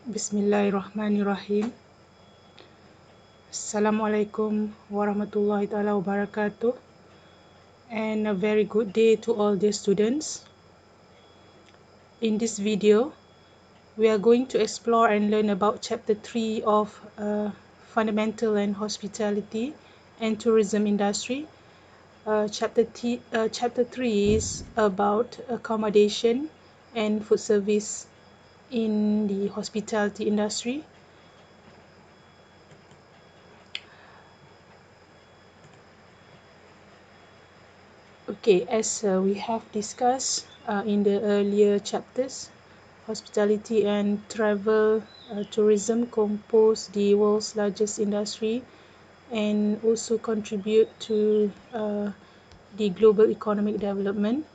Bismillahirrahmanirrahim. Assalamualaikum warahmatullahi taala wabarakatuh, and a very good day to all the students. In this video, we are going to explore and learn about Chapter 3 of Fundamental and Hospitality and Tourism Industry. Chapter 3 is about accommodation and food service in the hospitality industry. Okay, as we have discussed in the earlier chapters, hospitality and travel tourism compose the world's largest industry and also contribute to the global economic development.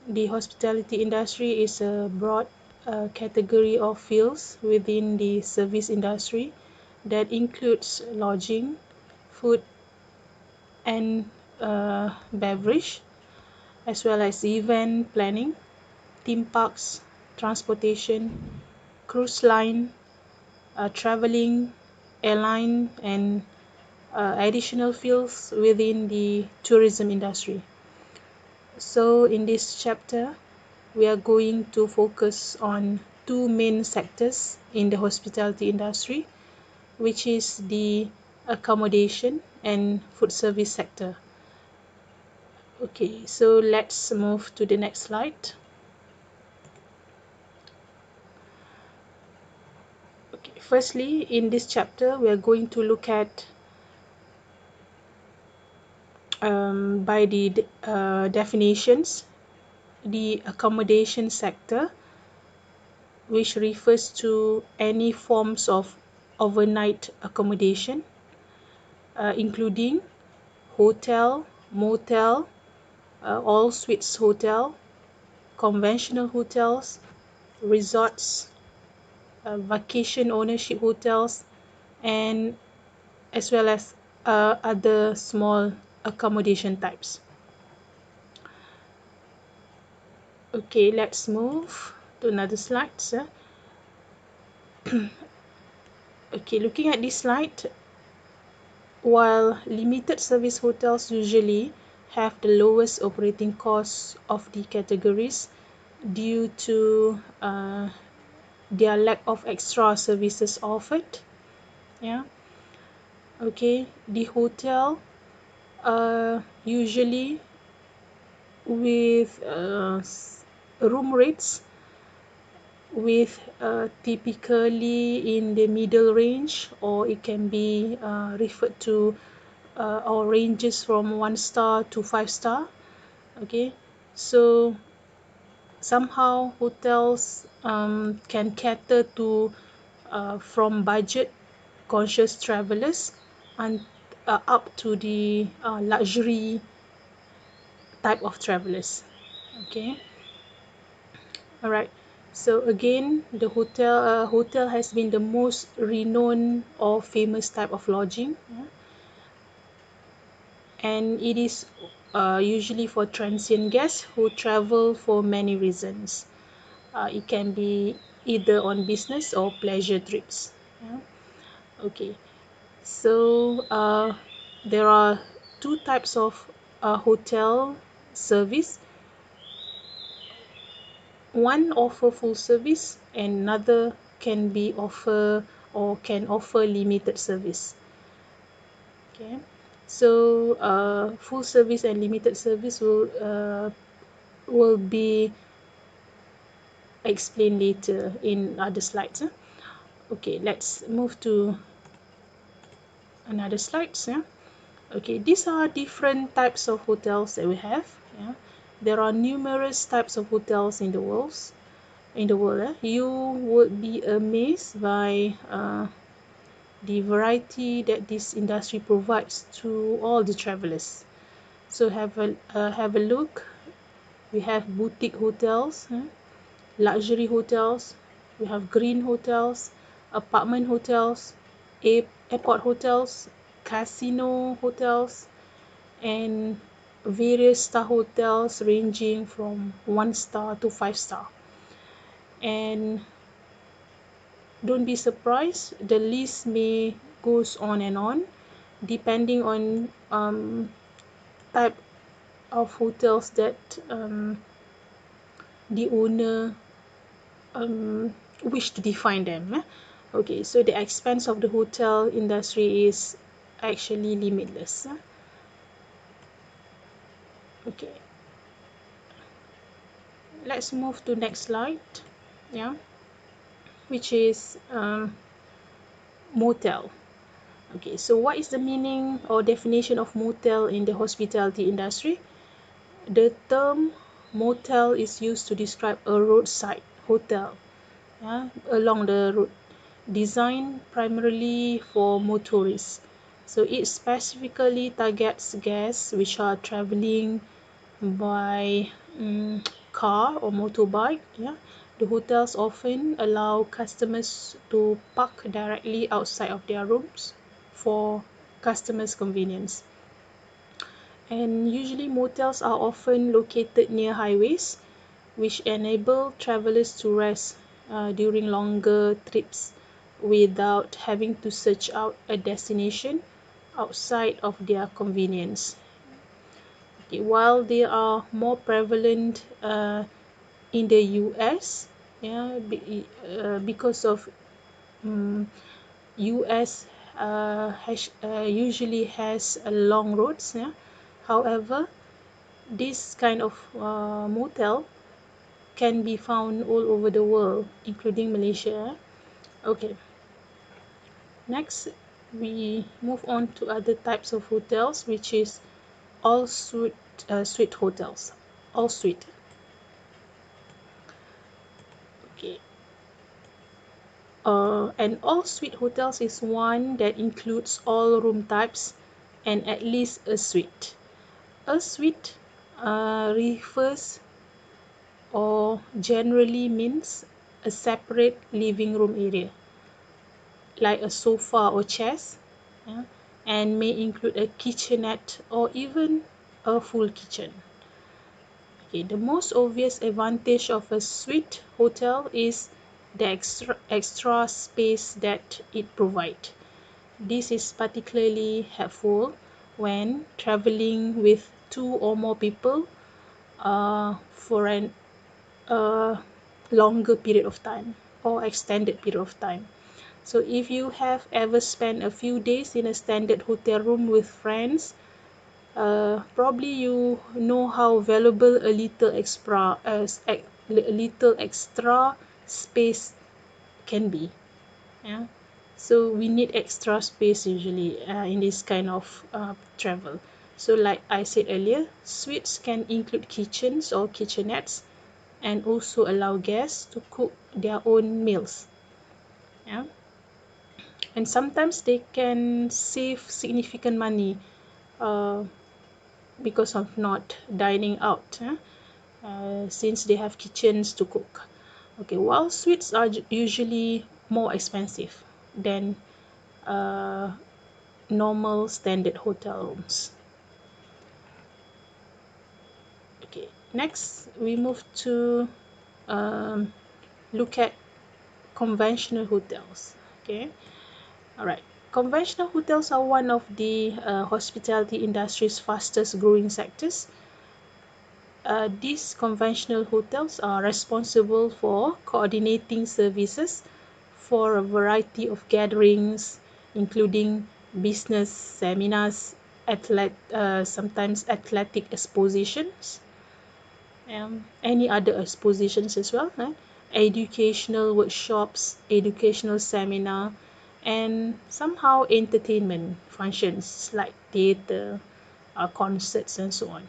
The hospitality industry is a broad category of fields within the service industry that includes lodging, food, and beverage, as well as event planning, theme parks, transportation, cruise line, traveling, airline, and additional fields within the tourism industry. So in this chapter, we are going to focus on two main sectors in the hospitality industry, which is the accommodation and food service sector. Okay, so let's move to the next slide. Okay, firstly, in this chapter, we are going to look at by the definitions, the accommodation sector, which refers to any forms of overnight accommodation, including hotel, motel, all suites hotel, conventional hotels, resorts, vacation ownership hotels, and as well as other small accommodation types. Okay, let's move to another slide, sir. Okay, looking at this slide, while limited service hotels usually have the lowest operating costs of the categories due to their lack of extra services offered. Yeah. Okay, the hotel usually with room rates with typically in the middle range, or it can be referred to or ranges from 1 star to 5 star. Okay, so somehow hotels can cater to from budget conscious travelers and up to the luxury type of travelers. Okay, all right. So again, the hotel has been the most renowned or famous type of lodging, yeah? And it is usually for transient guests who travel for many reasons. It can be either on business or pleasure trips. Yeah? Okay, so there are two types of hotel service. One offer full service, and another can be offer or can offer limited service. Okay, so full service and limited service will be explained later in other slides. Okay, let's move to another slides. Yeah. Okay, these are different types of hotels that we have. Yeah. There are numerous types of hotels in the world. You would be amazed by the variety that this industry provides to all the travelers. So have a look. We have boutique hotels, luxury hotels. We have green hotels, apartment hotels, airport hotels, casino hotels, and various star hotels ranging from 1 star to 5 star. And don't be surprised, the list may goes on and on depending on type of hotels that the owner wish to define them. Okay, so the expense of the hotel industry is actually limitless. Okay, let's move to next slide. Yeah, which is motel. Okay, so what is the meaning or definition of motel in the hospitality industry? The term motel is used to describe a roadside hotel, yeah, along the road, designed primarily for motorists. So it specifically targets guests which are traveling by car or motorbike. Yeah, the hotels often allow customers to park directly outside of their rooms for customers' convenience. And usually motels are often located near highways, which enable travelers to rest during longer trips without having to search out a destination outside of their convenience. Okay, while they are more prevalent in the US, yeah, because of US usually has long roads. Yeah. However, this kind of motel can be found all over the world, including Malaysia. Okay, next we move on to other types of hotels, which is all suite hotels. All suite. Okay. An all suite hotels is one that includes all room types and at least a suite. A suite refers or generally means a separate living room area, like a sofa or chairs, yeah, and may include a kitchenette or even a full kitchen. Okay, the most obvious advantage of a suite hotel is the extra space that it provides. This is particularly helpful when traveling with two or more people for an longer period of time or extended period of time. So if you have ever spent a few days in a standard hotel room with friends, probably you know how valuable a little extra space can be. Yeah. So we need extra space usually in this kind of travel. So like I said earlier, suites can include kitchens or kitchenettes and also allow guests to cook their own meals. Yeah. And sometimes they can save significant money uh, because of not dining out, since they have kitchens to cook. Okay, while suites are usually more expensive than uh, normal standard hotel rooms. Okay, next we move to um, look at conventional hotels. Okay, all right. Conventional hotels are one of the hospitality industry's fastest growing sectors. These conventional hotels are responsible for coordinating services for a variety of gatherings, including business seminars, sometimes athletic expositions, any other expositions as well, educational workshops, educational seminar, and somehow entertainment functions like theatre, concerts, and so on.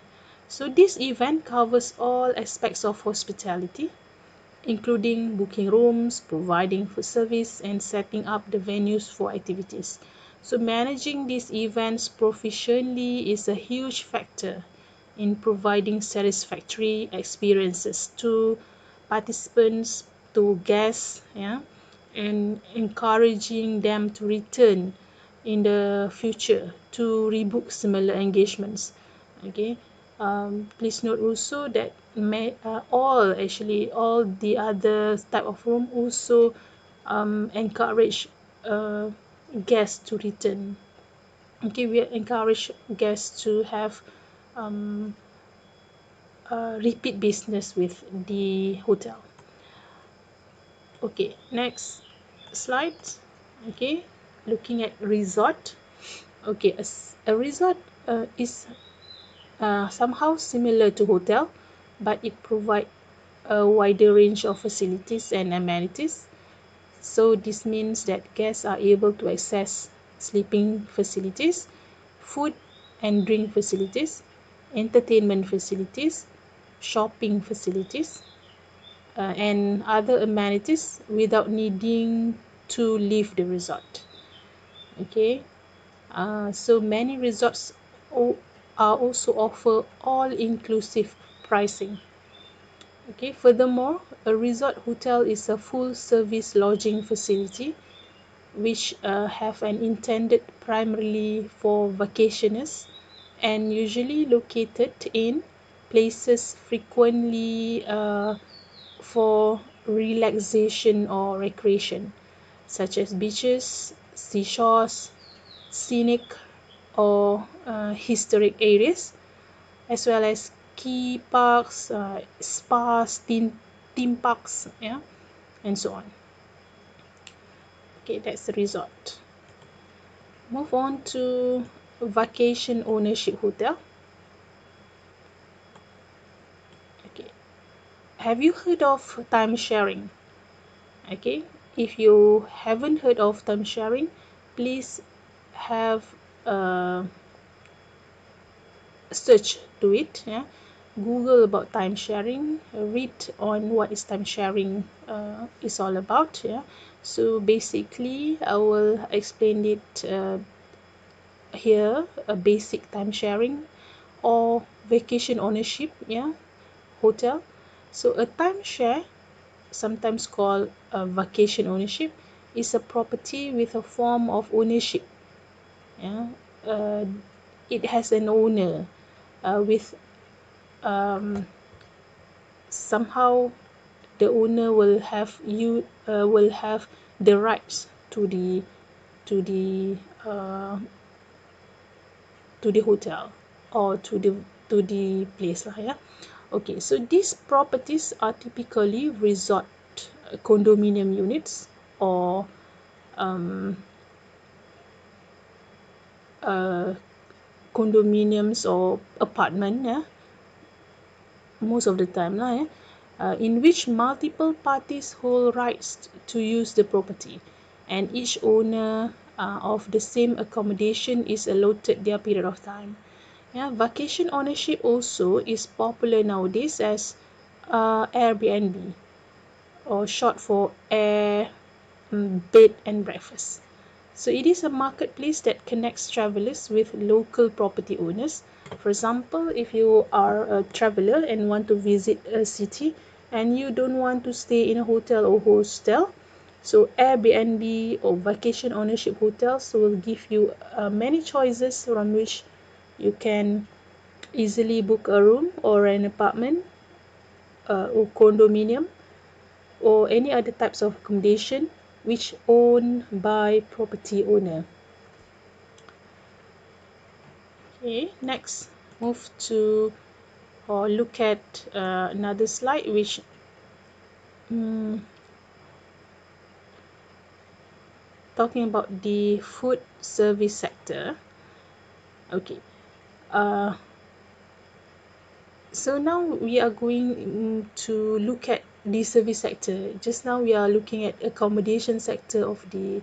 So this event covers all aspects of hospitality, including booking rooms, providing food service, and setting up the venues for activities. So managing these events proficiently is a huge factor in providing satisfactory experiences to participants, to guests, yeah, and encouraging them to return in the future to rebook similar engagements. Okay, please note also that all the other type of room also encourage guests to return. Okay, we encourage guests to have repeat business with the hotel. Okay, next slide. Okay, looking at resort. Okay, a resort is somehow similar to hotel, but it provides a wider range of facilities and amenities. So this means that guests are able to access sleeping facilities, food and drink facilities, entertainment facilities, shopping facilities, and other amenities without needing to leave the resort. Okay, so many resorts are also offer all-inclusive pricing. Okay, furthermore, a resort hotel is a full-service lodging facility which have an intended primarily for vacationers and usually located in places frequently for relaxation or recreation, such as beaches, seashores, scenic or historic areas, as well as key parks, spas, theme parks, yeah, and so on. Okay, that's the resort. Move on to vacation ownership hotel. Okay, have you heard of time sharing? Okay, if you haven't heard of time sharing, please have a search to it. Yeah, Google about time sharing, read on what is time sharing is all about. Yeah, so basically I will explain it here. A basic time sharing or vacation ownership, yeah, hotel. So a timeshare, sometimes called a vacation ownership, is a property with a form of ownership. Yeah, uh, it has an owner with somehow the owner will have the rights to the uh, to the hotel or to the place lah, yeah. Okay, so these properties are typically resort condominium units or uh, condominiums or apartment, yeah, most of the time lah, yeah, in which multiple parties hold rights to use the property, and each owner of the same accommodation is allotted their period of time. Yeah, vacation ownership also is popular nowadays as Airbnb, or short for Air Bed and Breakfast. So it is a marketplace that connects travelers with local property owners. For example, if you are a traveler and want to visit a city and you don't want to stay in a hotel or hostel, so Airbnb or vacation ownership hotels will give you many choices from which you can easily book a room or an apartment or condominium or any other types of accommodation which owned by property owner. Okay, next move to or look at another slide which talking about the food service sector. Okay, so now we are going to look at the service sector. Just now we are looking at accommodation sector of the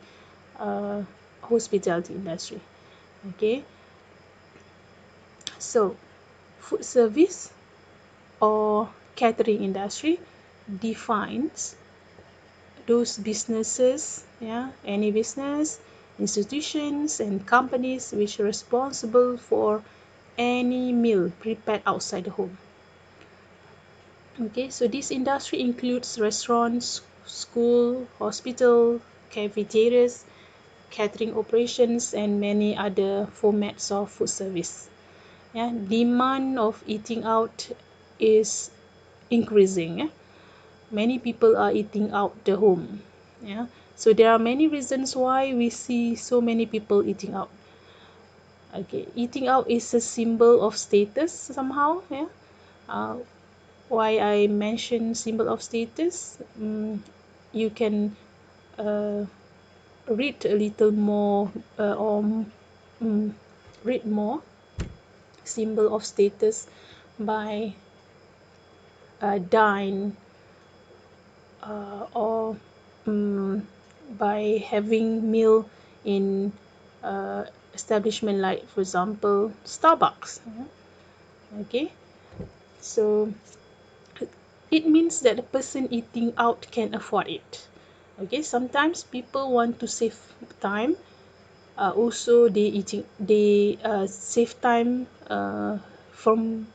hospitality industry. Okay, so food service or catering industry defines those businesses, yeah, any business, institutions and companies which are responsible for any meal prepared outside the home. Okay, so this industry includes restaurants, school, hospital, cafeterias, catering operations and many other formats of food service. Yeah, demand of eating out is increasing. Yeah? Many people are eating out the home. Yeah, So there are many reasons why we see so many people eating out. Okay, eating out is a symbol of status somehow. Yeah. uh, why I mention symbol of status, you can uh, read a little more, or read more symbol of status by dine, or by having meal in establishment like, for example, Starbucks. Okay, so it means that the person eating out can afford it. Okay, sometimes people want to save time. Also they save time from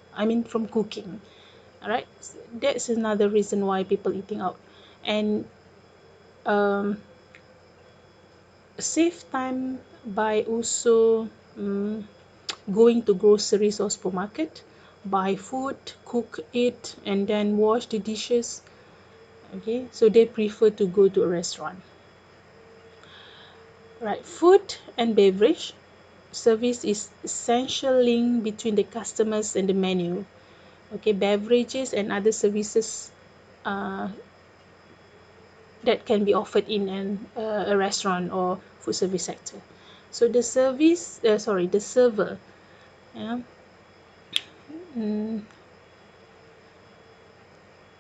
cooking. All right, that's another reason why people eating out. And um, save time by also going to groceries or supermarket, buy food, cook it, and then wash the dishes. Okay, so they prefer to go to a restaurant. Right, food and beverage service is essential link between the customers and the menu. Okay, beverages and other services uh, that can be offered in a restaurant or food service sector. So the server, yeah, mm,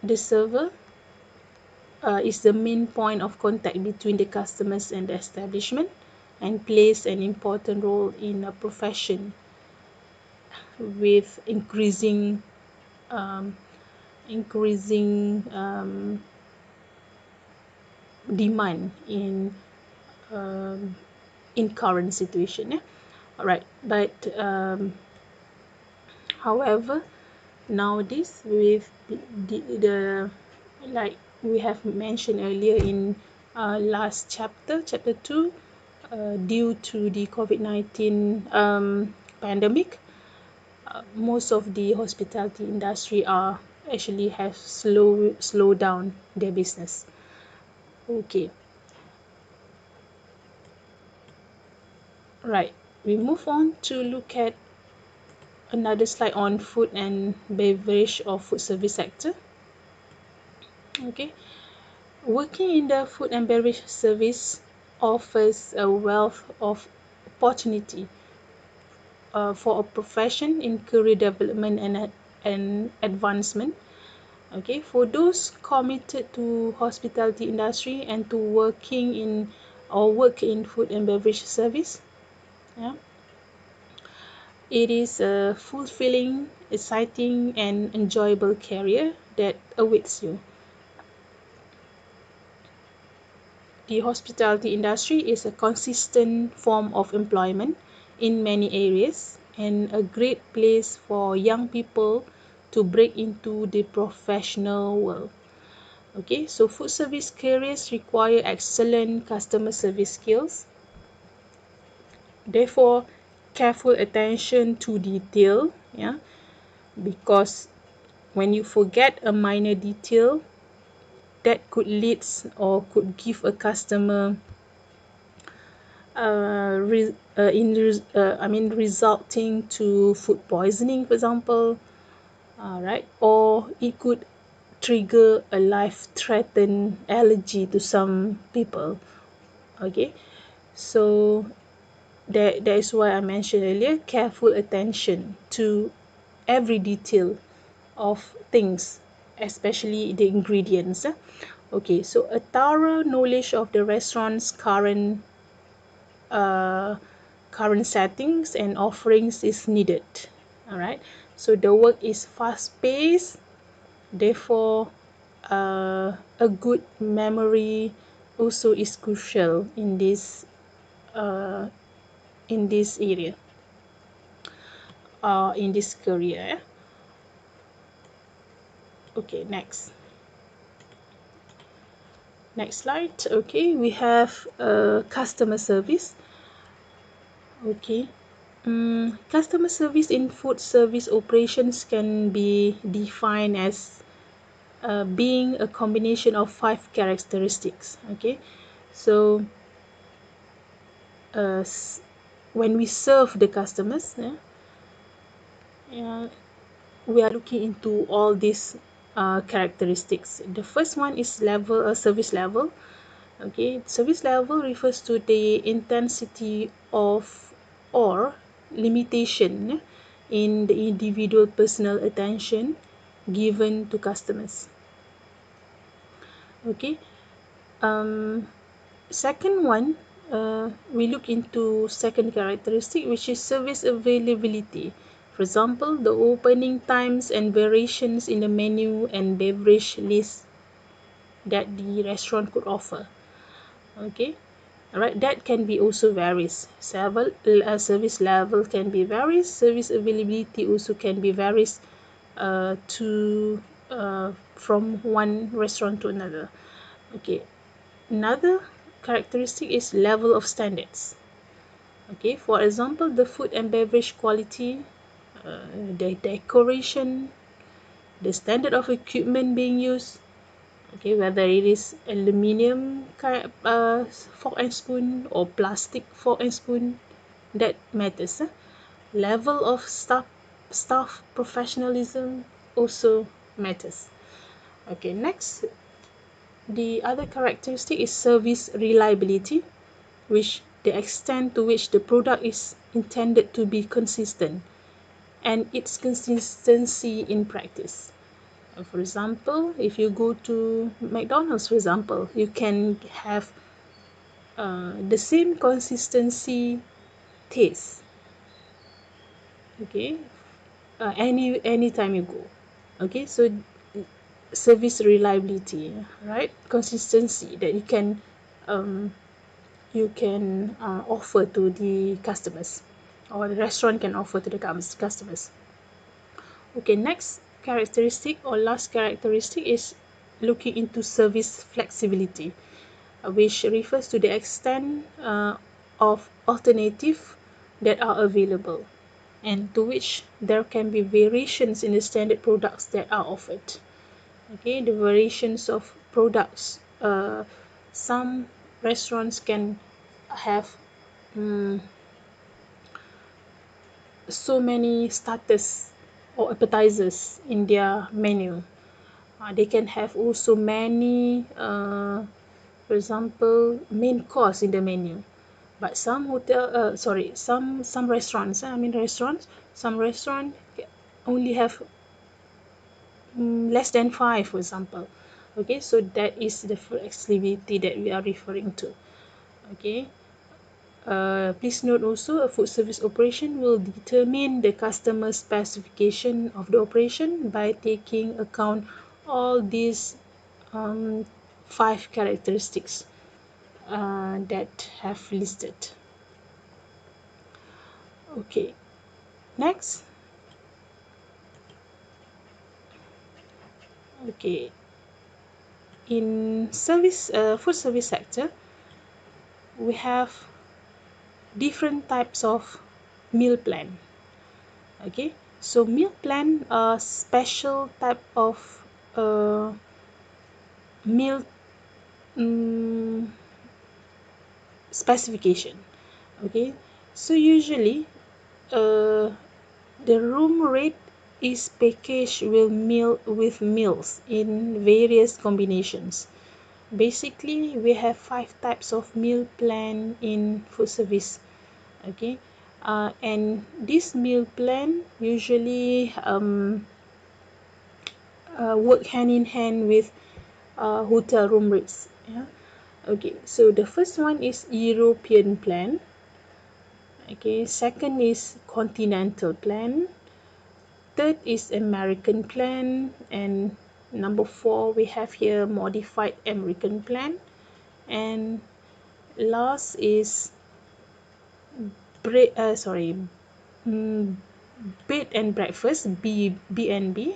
the server is the main point of contact between the customers and the establishment, and plays an important role in a profession with um, increasing demand um, in current situation. Yeah? All right, but however, nowadays with the like we have mentioned earlier in last chapter 2, due to the COVID-19 pandemic, most of the hospitality industry are actually have slow down their business. Okay, right. We move on to look at another slide on food and beverage or food service sector. Okay, working in the food and beverage service offers a wealth of opportunity for a profession in career development and advancement. Okay, for those committed to hospitality industry and to work in food and beverage service, yeah, it is a fulfilling, exciting, and enjoyable career that awaits you. The hospitality industry is a consistent form of employment in many areas and a great place for young people to break into the professional world. Okay, so food service careers require excellent customer service skills. Therefore, careful attention to detail, yeah, because when you forget a minor detail, that could lead or could give a customer resulting to food poisoning, for example, right? Or it could trigger a life-threatening allergy to some people. Okay, so that is why I mentioned earlier, careful attention to every detail of things, especially the ingredients. Okay, so a thorough knowledge of the restaurant's uh, current settings and offerings is needed. All right, so the work is fast paced, therefore a good memory also is crucial uh, in this area, in this career. Okay, next slide. Okay, we have customer service. Okay, customer service in food service operations can be defined as being a combination of 5 characteristics. Okay, So when we serve the customers, we are looking into all these characteristics. The first one is service level. Okay, service level refers to the intensity of or limitation in the individual personal attention given to customers. Okay, second one, we look into second characteristic, which is service availability. For example, the opening times and variations in the menu and beverage list that the restaurant could offer. Okay, all right, that can be also varies. Service level can be varies. Service availability also can be varies to from one restaurant to another. Okay, another characteristic is level of standards. Okay, for example, the food and beverage quality, the decoration, the standard of equipment being used. Okay, whether it is aluminium fork and spoon or plastic fork and spoon, that matters. Level of staff professionalism also matters. Okay, next, the other characteristic is service reliability, which the extent to which the product is intended to be consistent and its consistency in practice. For example, if you go to McDonald's, for example, you can have the same consistency taste. Okay, anytime you go. Okay, so service reliability, right? Consistency that um, you can offer to the customers, or the restaurant can offer to the customers. Okay, next characteristic or last characteristic is looking into service flexibility, which refers to the extent of alternative that are available and to which there can be variations in the standard products that are offered. Okay, the variations of products. Some restaurants can have so many starters or appetizers in their menu. They can have also many, for example, main course in the menu. But some restaurants, some restaurants only have less than five, for example. Okay, so that is the flexibility that we are referring to. Okay, please note also, a food service operation will determine the customer specification of the operation by taking account all these um, five characteristics that have listed. Okay, next. Okay, in food service sector, we have different types of meal plan. Okay, so meal plan are special type of uh, meal specification. Okay, so usually uh, the room rate is packaged with meals in various combinations. Basically, we have five types of meal plan in food service. Okay, and this meal plan usually work hand in hand with hotel room rates. Yeah. Okay, so the first one is European plan. Okay, second is continental plan. Third is American plan, and number four we have here modified American plan, and last is mm, bed and breakfast, B&B,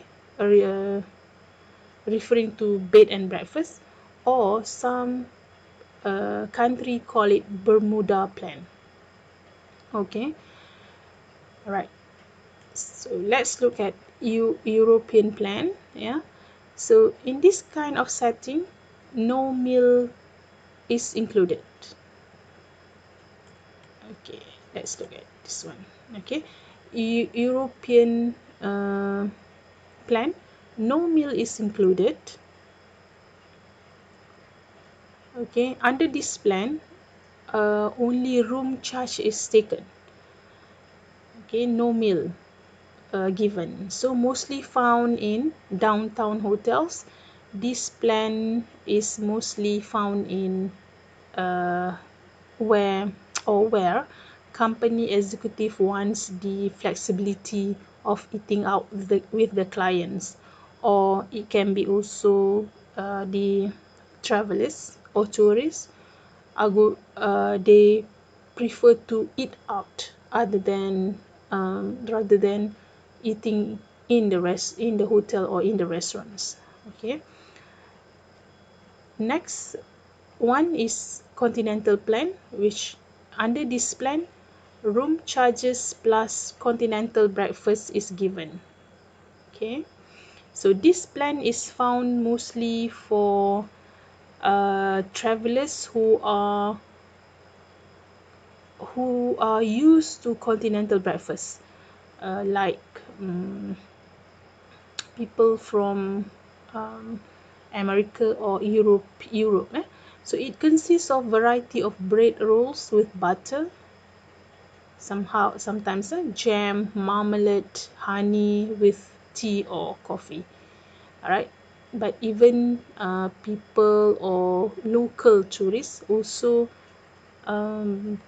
referring to bed and breakfast, or some country call it Bermuda plan. Okay, all right. So let's look at European plan. Yeah. So in this kind of setting, no meal is included. Okay, let's look at this one. Okay, European plan, no meal is included. Okay, under this plan, only room charge is taken. Okay, no meal given. So mostly found in downtown hotels. This plan is mostly found in uh, where company executive wants the flexibility of eating out with the clients, or it can be also the travelers or tourists they prefer to eat out rather than eating in the hotel or in the restaurants. Okay, next one is continental plan, which under this plan room charges plus continental breakfast is given. Okay, so this plan is found mostly for travelers who are used to continental breakfast, like people from um, America or Europe. So it consists of variety of bread rolls with butter, sometimes jam, marmalade, honey with tea or coffee. All right, but even people or local tourists also um,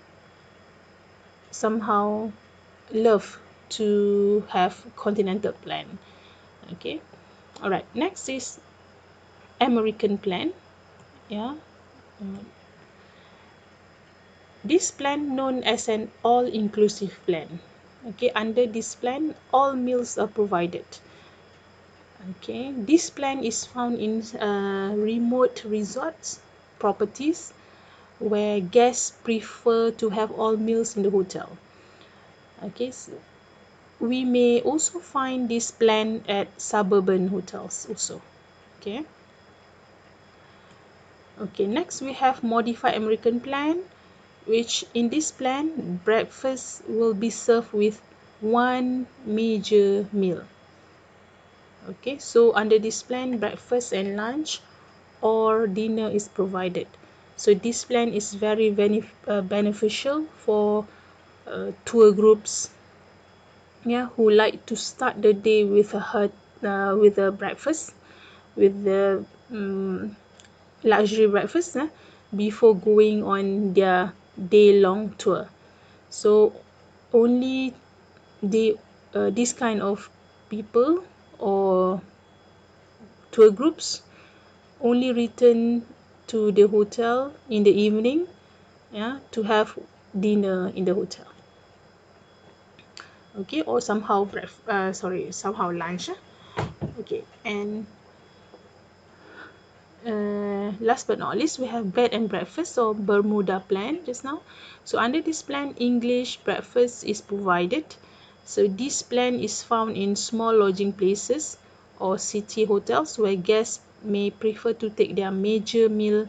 somehow love to have continental plan. Okay, all right, next is American plan. Yeah, mm, this plan known as an all-inclusive plan. Okay, under this plan all meals are provided. Okay, this plan is found in remote resorts properties where guests prefer to have all meals in the hotel. Okay, so we may also find this plan at suburban hotels also. Okay, okay, next we have modified American plan, which in this plan breakfast will be served with one major meal. Okay, so under this plan breakfast and lunch or dinner is provided. So this plan is very beneficial for tour groups, yeah, who like to start the day with a breakfast, with the luxury breakfast, before going on their day long tour. So only they this kind of people or tour groups only return to the hotel in the evening, yeah, to have dinner in the hotel. Okay, or somehow lunch. Okay, and last but not least we have bed and breakfast or Bermuda plan just now. So under this plan English breakfast is provided. So this plan is found in small lodging places or city hotels where guests may prefer to take their major meal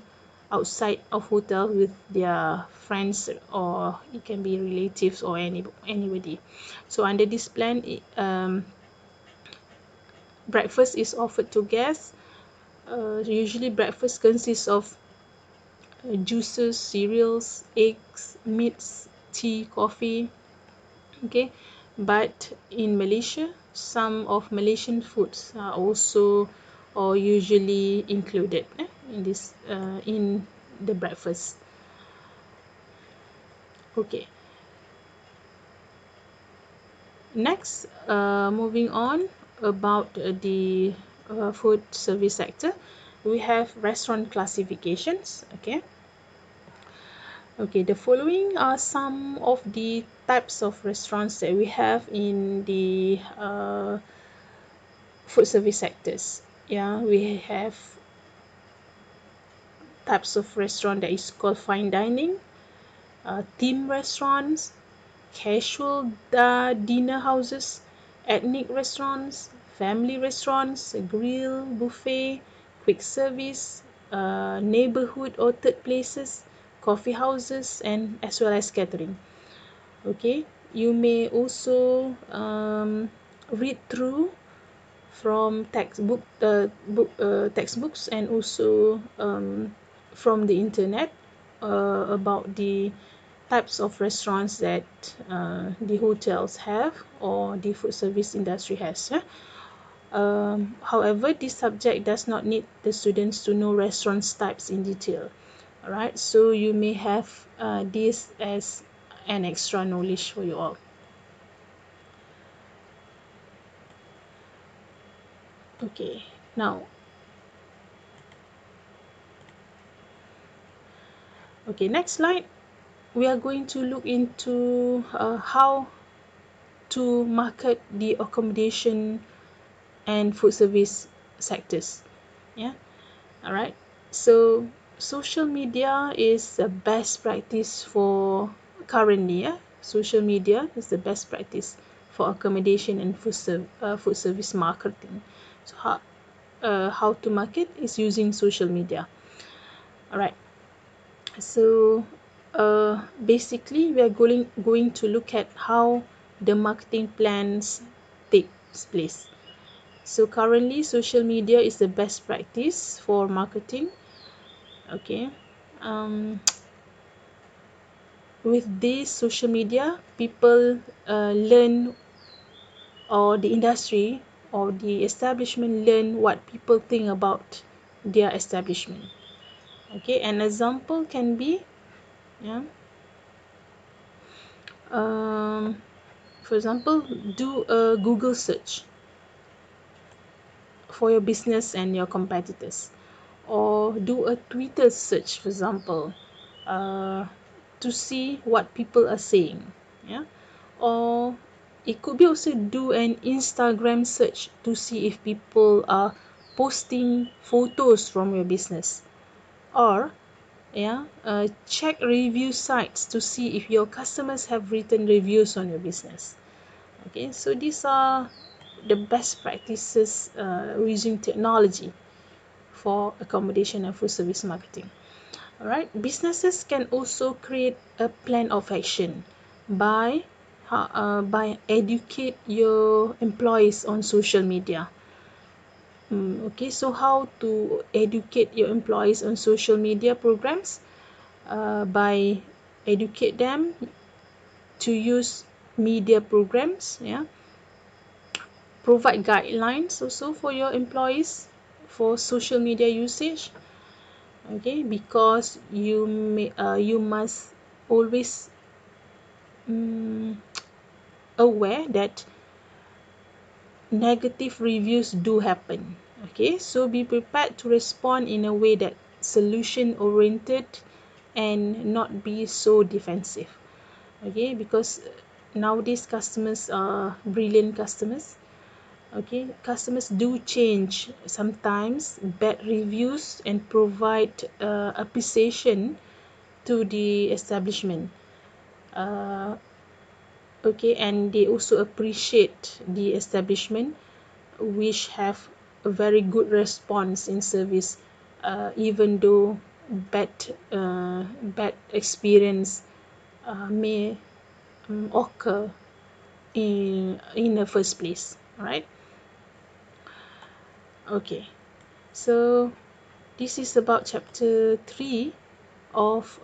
outside of hotel with their friends, or it can be relatives or anybody. So under this plan breakfast is offered to guests. Usually breakfast consists of juices, cereals, eggs, meats, tea, coffee. Okay, but in Malaysia some of Malaysian foods are also or usually included in the breakfast. Okay, next moving on about the food service sector, we have restaurant classifications. Okay, the following are some of the types of restaurants that we have in the food service sectors. Yeah, we have types of restaurant that is called fine dining, theme restaurants, casual dinner houses, ethnic restaurants, family restaurants, grill, buffet, quick service, neighborhood or third places, coffee houses, and as well as catering. Okay, you may also read through from textbooks, and also from the internet about the types of restaurants that the hotels have or the food service industry has. Yeah? However, this subject does not need the students to know restaurants types in detail. Alright, so you may have this as an extra knowledge for you all. Okay, now, okay, next slide. We are going to look into how to market the accommodation and food service sectors. Yeah, all right. So social media is the best practice for currently. Yeah, social media is the best practice for accommodation and food service marketing. So how to market is using social media. All right. So basically, we are going to look at how the marketing plans takes place. So currently, social media is the best practice for marketing. Okay. Um, with this social media, people learn, or the industry or the establishment learn what people think about their establishment. Okay, an example can be, yeah, um, for example, do a Google search for your business and your competitors, or do a Twitter search, for example, uh, to see what people are saying. Yeah, or it could be also do an Instagram search to see if people are posting photos from your business, or yeah, check review sites to see if your customers have written reviews on your business. Okay, so these are the best practices using technology for accommodation and food service marketing. All right, businesses can also create a plan of action by educate your employees on social media. Okay, so how to educate your employees on social media programs? By educate them to use media programs. Yeah, provide guidelines also for your employees for social media usage. Okay, because you must always aware that negative reviews do happen. Okay, so be prepared to respond in a way that solution oriented and not be so defensive. Okay, because nowadays customers are brilliant customers. Okay, customers do change sometimes bad reviews and provide appreciation to the establishment. uh, okay, and they also appreciate the establishment which have a very good response in service, even though bad bad experience may occur in the first place, right? Okay, so this is about chapter 3 of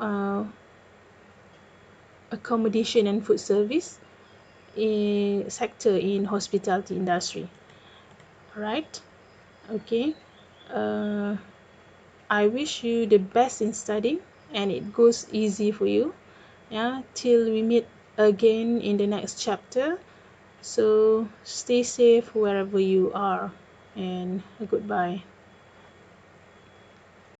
accommodation and food service in sector in hospitality industry. Right? Okay. Uh, I wish you the best in studying and it goes easy for you. Yeah, till we meet again in the next chapter. So stay safe wherever you are, and goodbye.